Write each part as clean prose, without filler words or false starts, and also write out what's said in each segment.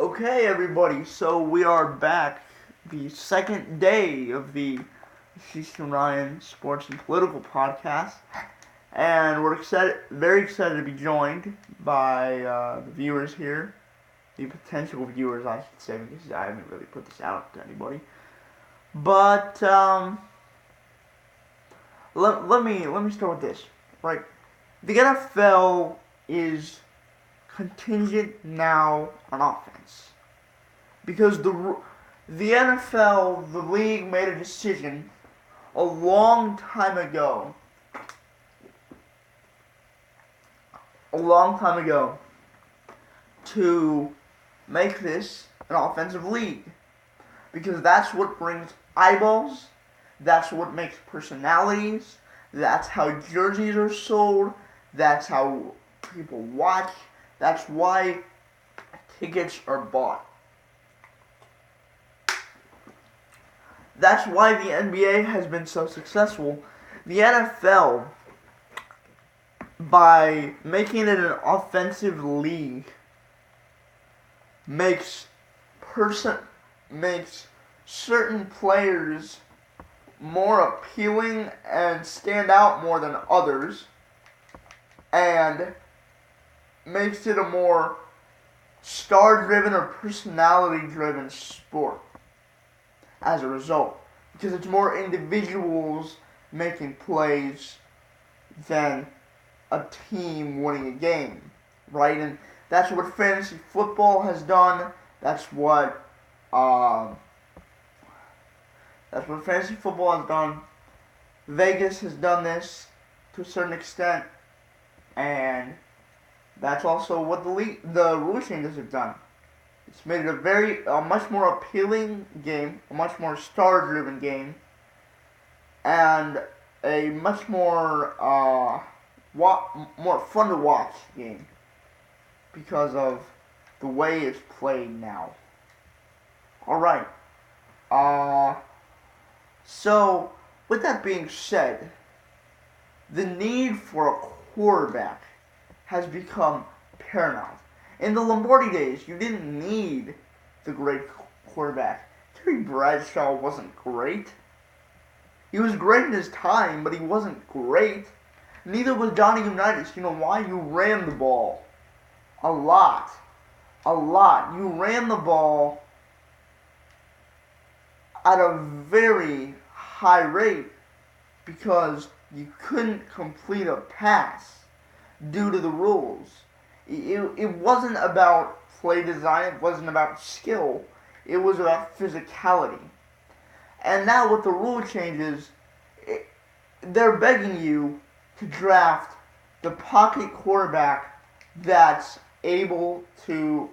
Okay, everybody, so we are back. The second day of the Ashish and Ryan Sports and Political Podcast. And we're very excited to be joined by the viewers here. The potential viewers, I should say, because I haven't really put this out to anybody. But, let me start with this. Right, the NFL is contingent now on offense. Because the NFL, the league, made a decision a long time ago. To make this an offensive league. Because that's what brings eyeballs, that's what makes personalities, that's how jerseys are sold, that's how people watch, that's why tickets are bought. That's why the NBA has been so successful. The NFL, by making it an offensive league, makes certain players more appealing and stand out more than others, and makes it a more star-driven or personality-driven sport as a result, because it's more individuals making plays than a team winning a game, right? And that's what fantasy football has done. That's what fantasy football has done. Vegas has done this to a certain extent, and that's also what the rule changes have done. It's made it a much more appealing game, a much more star-driven game, and a much more more fun to watch game because of the way it's played now. All right. So with that being said, the need for a quarterback has become paramount. In the Lombardi days, you didn't need the great quarterback. Terry Bradshaw wasn't great. He was great in his time, but he wasn't great. Neither was Johnny Unitas. You know why? You ran the ball. A lot. You ran the ball at a very high rate because you couldn't complete a pass due to the rules. It wasn't about play design, it wasn't about skill, it was about physicality. And now with the rule changes, they're begging you to draft the pocket quarterback that's able to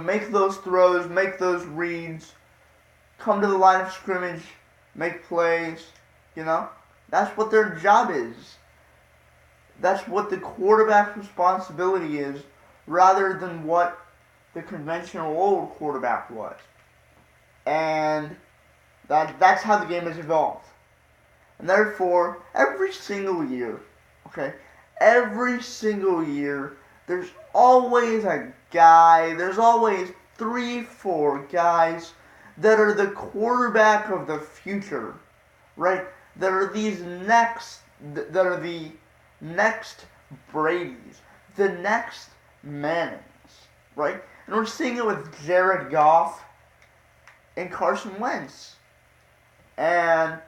make those throws, make those reads, come to the line of scrimmage, make plays, That's what their job is. That's what the quarterback's responsibility is, rather than what the conventional old quarterback was. And that's how the game has evolved. And therefore, every single year, there's always a guy, there's always 3-4 guys that are the quarterback of the future, right? That are the next Brady's, the next Mannings, right? And we're seeing it with Jared Goff and Carson Wentz. And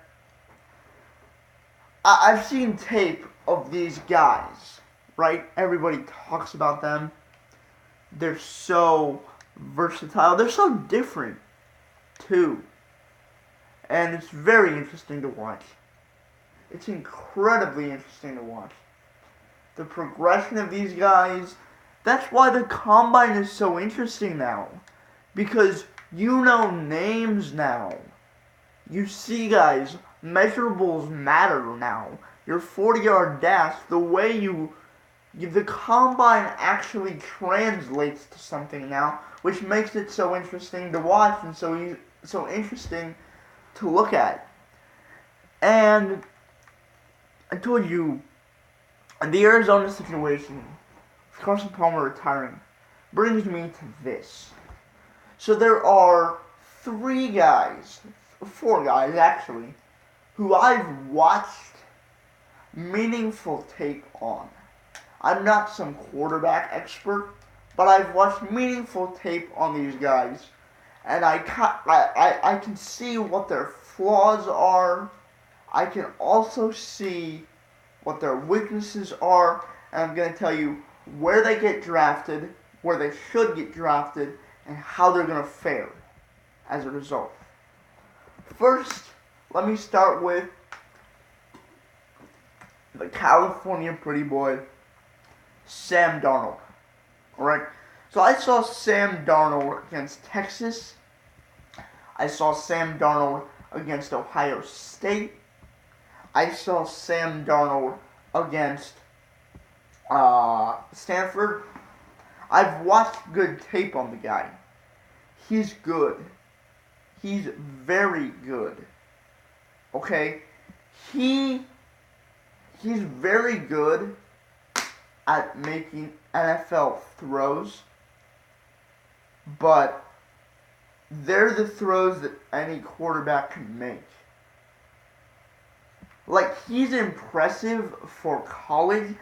I've seen tape of these guys, right? Everybody talks about them. They're so versatile. They're so different, too. And it's very interesting to watch. It's incredibly interesting to watch. The progression of these guys. That's why the combine is so interesting now. Because you know names now. You see guys, measurables matter now. Your 40-yard dash, the way the combine actually translates to something now, which makes it so interesting to watch and so interesting to look at. And I told you, the Arizona situation, Carson Palmer retiring brings me to this. So there are 4 guys actually, who I've watched meaningful tape on. I'm not some quarterback expert, but I've watched meaningful tape on these guys, and I can see what their flaws are. I can also see what their weaknesses are, and I'm going to tell you where they get drafted, where they should get drafted, and how they're going to fare as a result. First, let me start with the California pretty boy, Sam Darnold. Alright, so I saw Sam Darnold against Texas. I saw Sam Darnold against Ohio State. I saw Sam Darnold against Stanford. I've watched good tape on the guy. He's good. He's very good. Okay? He's very good at making NFL throws, but they're the throws that any quarterback can make. Like, he's impressive for college.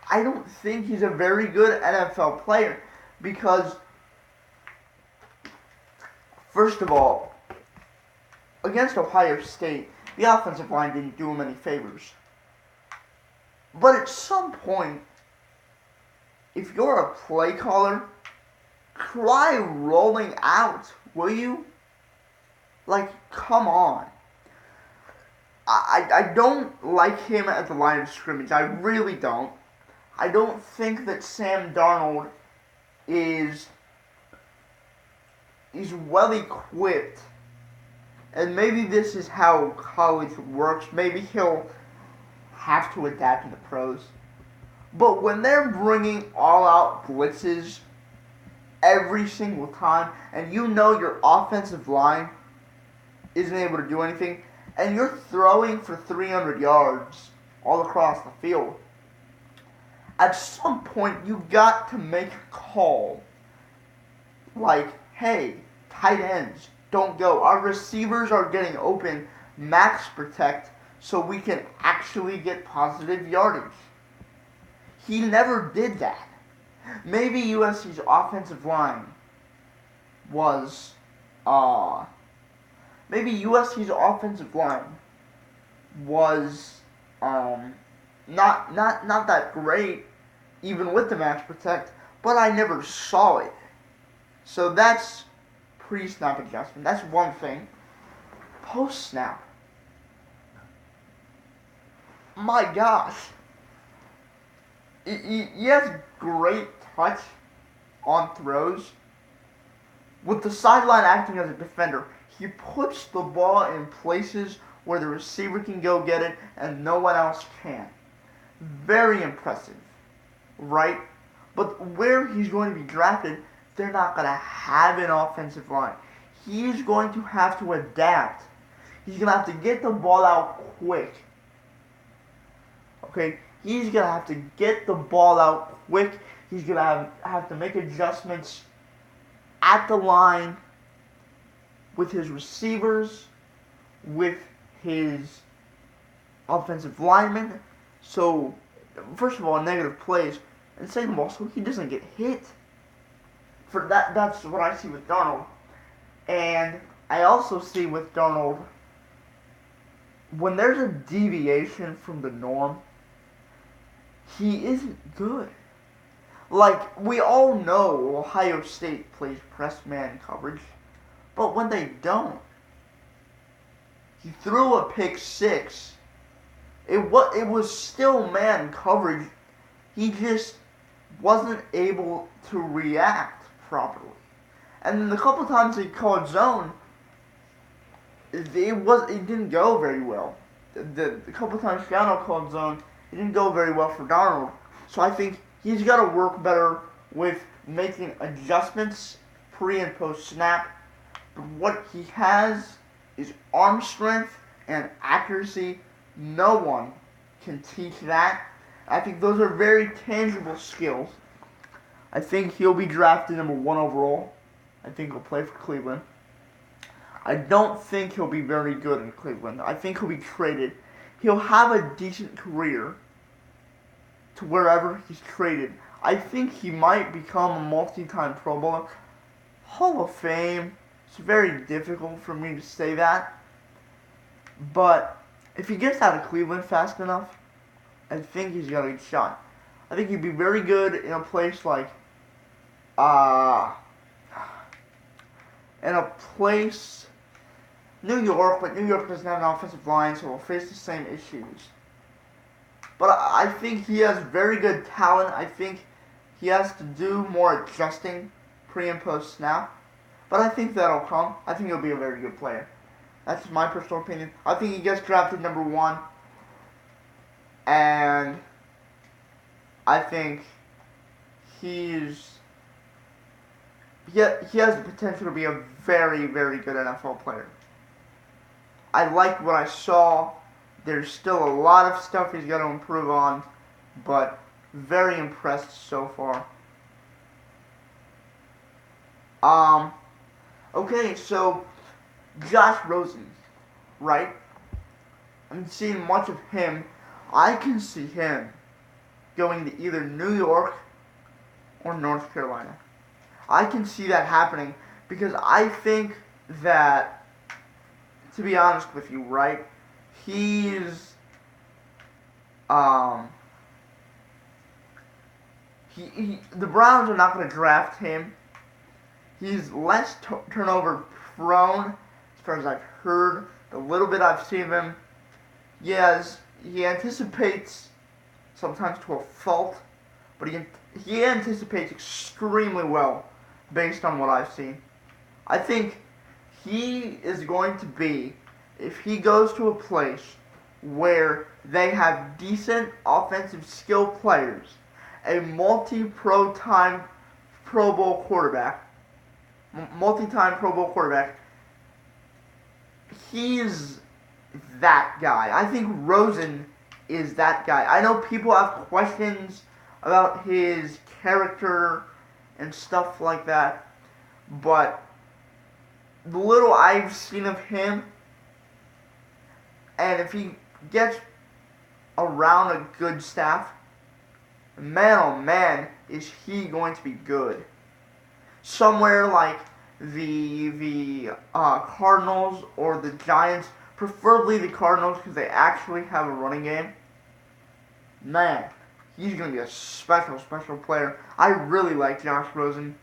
I don't think he's a very good NFL player because, first of all, against Ohio State, the offensive line didn't do him any favors. But at some point, if you're a play caller, try rolling out, will you? Like, come on. I don't like him at the line of scrimmage. I really don't. I don't think that Sam Darnold is well equipped. And maybe this is how college works. Maybe he'll have to adapt in the pros. But when they're bringing all-out blitzes every single time, and you know your offensive line isn't able to do anything, and you're throwing for 300 yards all across the field, at some point you got to make a call. Like, hey, tight ends, don't go. Our receivers are getting open, max protect, so we can actually get positive yardage. He never did that. Maybe USC's offensive line was, not that great, even with the max protect, but I never saw it. So that's pre-snap adjustment. That's one thing. Post-snap. My gosh. He has great touch on throws. With the sideline acting as a defender, he puts the ball in places where the receiver can go get it and no one else can. Very impressive, right? But where he's going to be drafted, they're not going to have an offensive line. He's going to have to adapt. He's going to have to get the ball out quick. Okay? He's going to have to get the ball out quick. He's going to have to make adjustments at the line with his receivers, with his offensive linemen. So, first of all, negative plays. And second of all, so he doesn't get hit. For that's what I see with Darnold. And I also see with Darnold, when there's a deviation from the norm, he isn't good. Like, we all know Ohio State plays press man coverage, but when they don't, he threw a pick six. It was still man coverage. He just wasn't able to react properly. And then the couple times he called zone, it didn't go very well. The couple times Shiano called zone, it didn't go very well for Darnold. So I think he's got to work better with making adjustments pre and post snap. But what he has is arm strength and accuracy. No one can teach that. I think those are very tangible skills. I think he'll be drafted number 1 overall. I think he'll play for Cleveland. I don't think he'll be very good in Cleveland. I think he'll be traded. He'll have a decent career to wherever he's traded. I think he might become a multi-time Pro Bowler. Hall of Fame. It's very difficult for me to say that. But if he gets out of Cleveland fast enough, I think he's got a good shot. I think he'd be very good in a place like New York, but New York doesn't have an offensive line, so he'll face the same issues. But I think he has very good talent. I think he has to do more adjusting pre and post snap. But I think that'll come. I think he'll be a very good player. That's my personal opinion. I think he gets drafted number 1. And I think he has the potential to be a very, very good NFL player. I liked what I saw. There's still a lot of stuff he's got to improve on, but very impressed so far. Okay, so Josh Rosen, right? I'm seeing much of him. I can see him going to either New York or North Carolina. I can see that happening because I think that, to be honest with you, right, he's the Browns are not going to draft him. He's less turnover prone, as far as I've heard. The little bit I've seen of him, he anticipates sometimes to a fault, but he anticipates extremely well based on what I've seen. I think he is going to be, if he goes to a place where they have decent offensive skill players, a multi-time Pro Bowl quarterback, he's that guy. I think Rosen is that guy. I know people have questions about his character and stuff like that, but the little I've seen of him, and if he gets around a good staff, man oh man, is he going to be good. Somewhere like the Cardinals or the Giants, preferably the Cardinals because they actually have a running game. Man, he's going to be a special player. I really like Josh Rosen.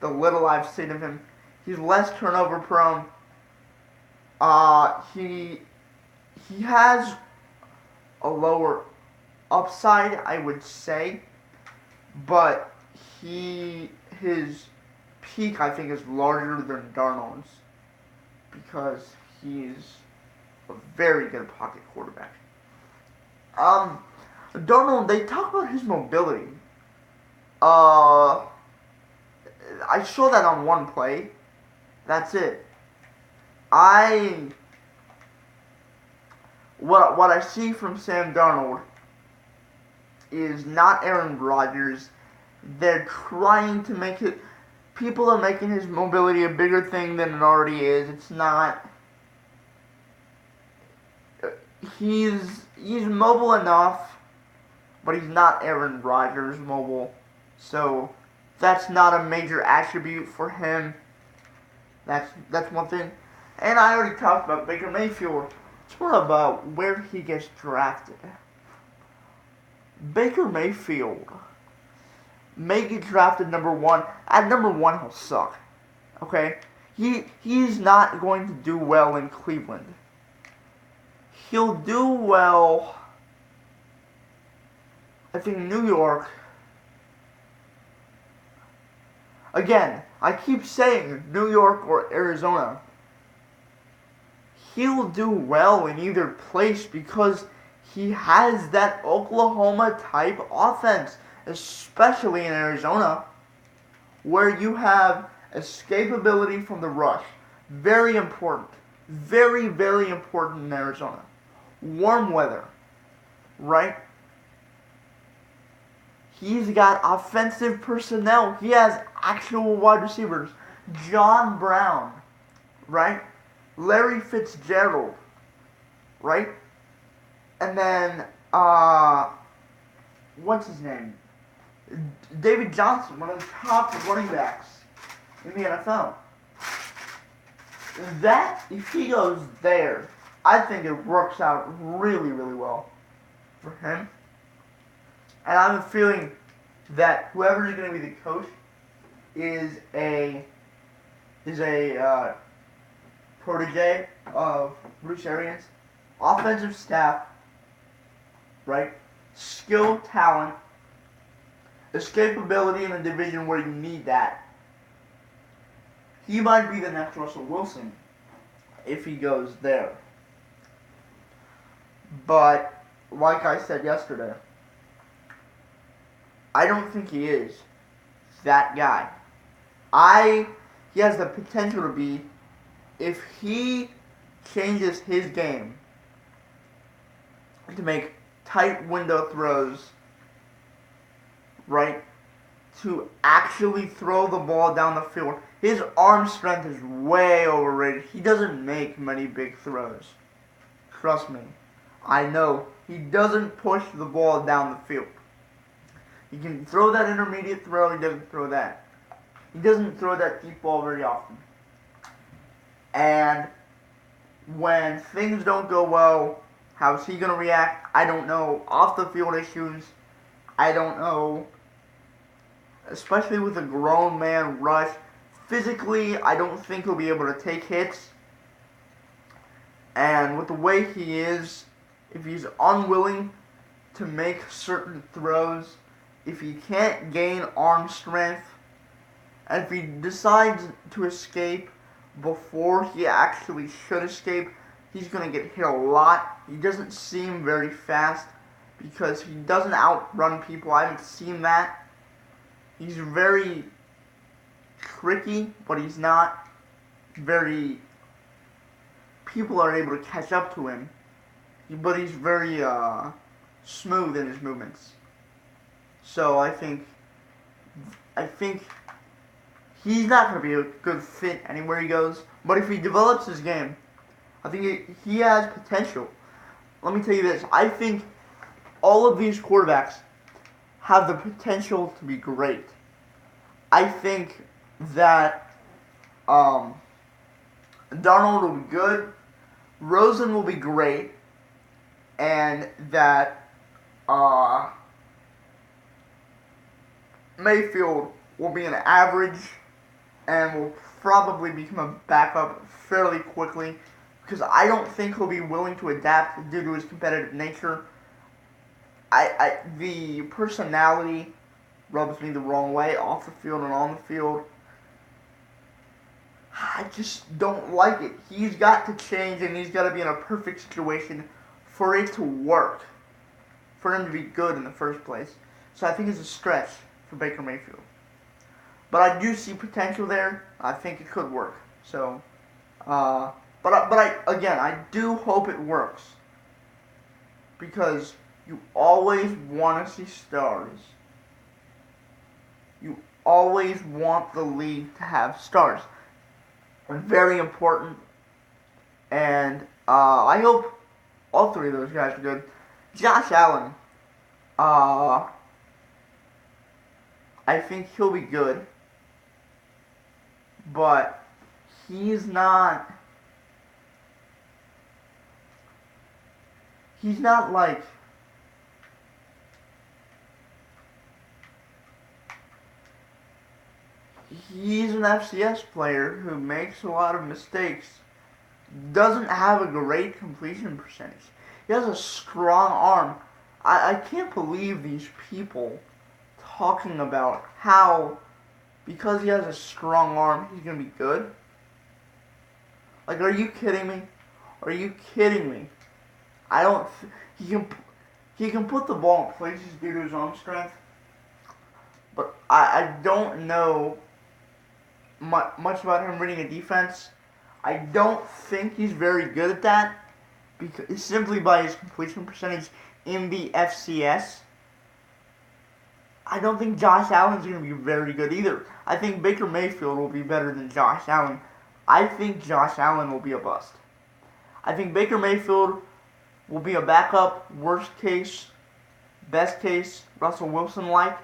The little I've seen of him, he's less turnover prone. He has a lower upside, I would say, but his peak, I think, is larger than Darnold's because he's a very good pocket quarterback. Darnold, they talk about his mobility. I saw that on one play. That's it. What I see from Sam Darnold is not Aaron Rodgers. They're trying to make it. People are making his mobility a bigger thing than it already is. It's not. He's mobile enough, but he's not Aaron Rodgers mobile. So that's not a major attribute for him. That's one thing. And I already talked about Baker Mayfield. It's more about where he gets drafted. Baker Mayfield may get drafted number 1. At number 1, he'll suck. Okay? He's not going to do well in Cleveland. He'll do well, I think, New York. Again, I keep saying New York or Arizona. He'll do well in either place because he has that Oklahoma-type offense, especially in Arizona, where you have escapability from the rush. Very important. Very, very important in Arizona. Warm weather, right? He's got offensive personnel. He has actual wide receivers. John Brown, right? Larry Fitzgerald, right? And then, what's his name? David Johnson, one of the top running backs in the NFL. That, if he goes there, I think it works out really, really well for him. And I have a feeling that whoever is going to be the coach is a protege of Bruce Arians. Offensive staff, right? Skill, talent, escapability in a division where you need that. He might be the next Russell Wilson if he goes there. But, like I said yesterday, I don't think he is that guy. He has the potential to be, if he changes his game to make tight window throws, right, to actually throw the ball down the field. His arm strength is way overrated. He doesn't make many big throws. Trust me. I know. He doesn't push the ball down the field. He can throw that intermediate throw. He doesn't throw that. He doesn't throw that deep ball very often. And when things don't go well, how's he going to react? I don't know. Off the field issues, I don't know. Especially with a grown man rush. Physically, I don't think he'll be able to take hits. And with the way he is, if he's unwilling to make certain throws, if he can't gain arm strength, and if he decides to escape before he actually should escape, he's going to get hit a lot. He doesn't seem very fast because he doesn't outrun people. I haven't seen that. He's very tricky, but he's not very... People are able to catch up to him, but he's very smooth in his movements. So I think he's not going to be a good fit anywhere he goes. But if he develops his game, I think he has potential. Let me tell you this. I think all of these quarterbacks have the potential to be great. I think that Darnold will be good, Rosen will be great, and that Mayfield will be an average and will probably become a backup fairly quickly because I don't think he'll be willing to adapt due to his competitive nature. The personality rubs me the wrong way off the field and on the field. I just don't like it. He's got to change and he's got to be in a perfect situation for it to work. For him to be good in the first place. So I think it's a stretch for Baker Mayfield. But I do see potential there. I think it could work. So, but I do hope it works. Because you always want to see stars. You always want the league to have stars. Very important. And I hope all three of those guys are good. Josh Allen. I think he'll be good. But he's not like he's an FCS player who makes a lot of mistakes, doesn't have a great completion percentage. He has a strong arm. I can't believe these people talking about how because he has a strong arm he's going to be good. Like, are you kidding me? Are you kidding me? I don't... He can put the ball in places due to his arm strength. But I don't know much about him reading a defense. I don't think he's very good at that. Because simply by his completion percentage in the FCS. I don't think Josh Allen's going to be very good either. I think Baker Mayfield will be better than Josh Allen. I think Josh Allen will be a bust. I think Baker Mayfield will be a backup, worst case, best case, Russell Wilson-like.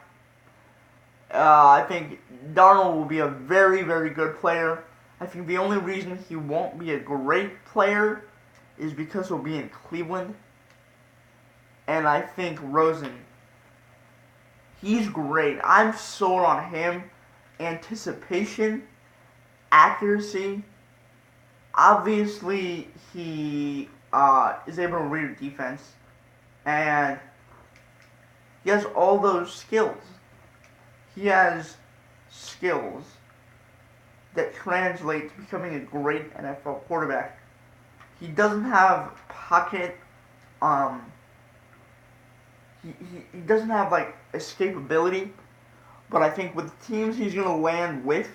I think Darnold will be a very, very good player. I think the only reason he won't be a great player is because he'll be in Cleveland. And I think Rosen, he's great. I'm sold on him. Anticipation, accuracy. Obviously, he is able to read a defense. And he has all those skills. He has skills that translate to becoming a great NFL quarterback. He doesn't have pocket, he doesn't have like escapability, but I think with the teams he's going to land with,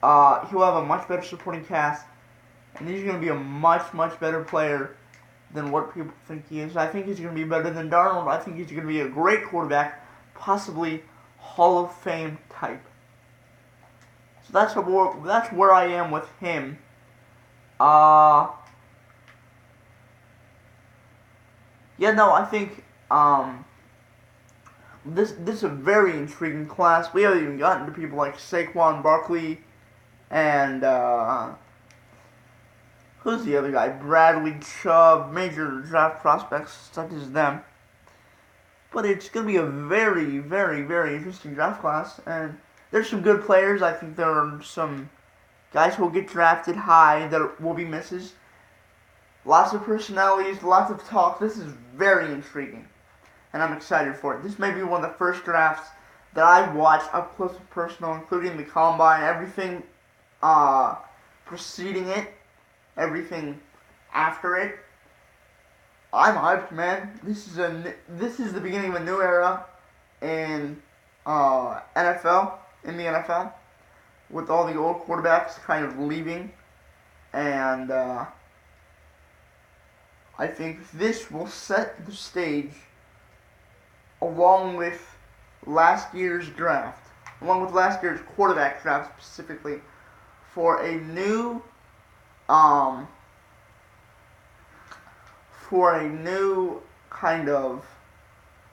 he'll have a much better supporting cast, and he's going to be a much, much better player than what people think he is. I think he's going to be better than Darnold. I think he's going to be a great quarterback, possibly Hall of Fame type. So that's where I am with him. I think this is a very intriguing class. We haven't even gotten to people like Saquon Barkley and who's the other guy? Bradley Chubb, major draft prospects such as them. But it's going to be a very, very, very interesting draft class. And there's some good players. I think there are some guys who will get drafted high that will be misses. Lots of personalities, lots of talk. This is very intriguing. And I'm excited for it. This may be one of the first drafts that I watch up close and personal, including the combine, everything preceding it, everything after it. I'm hyped, man. This is the beginning of a new era in NFL, with all the old quarterbacks kind of leaving, and I think this will set the stage, along with last year's draft, along with last year's quarterback draft specifically, for a new kind of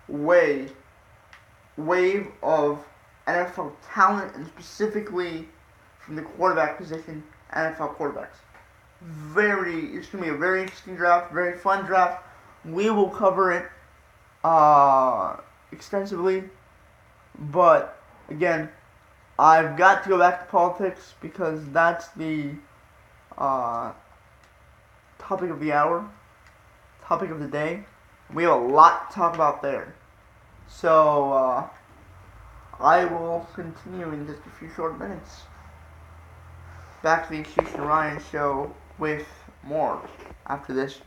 wave of NFL talent, and specifically from the quarterback position, NFL quarterbacks. It's going to be a very interesting draft, very fun draft. We will cover it extensively, but again, I've got to go back to politics because that's the topic of the hour, topic of the day. We have a lot to talk about there. So, I will continue in just a few short minutes. Back to the Ashish and Ryan show with more after this.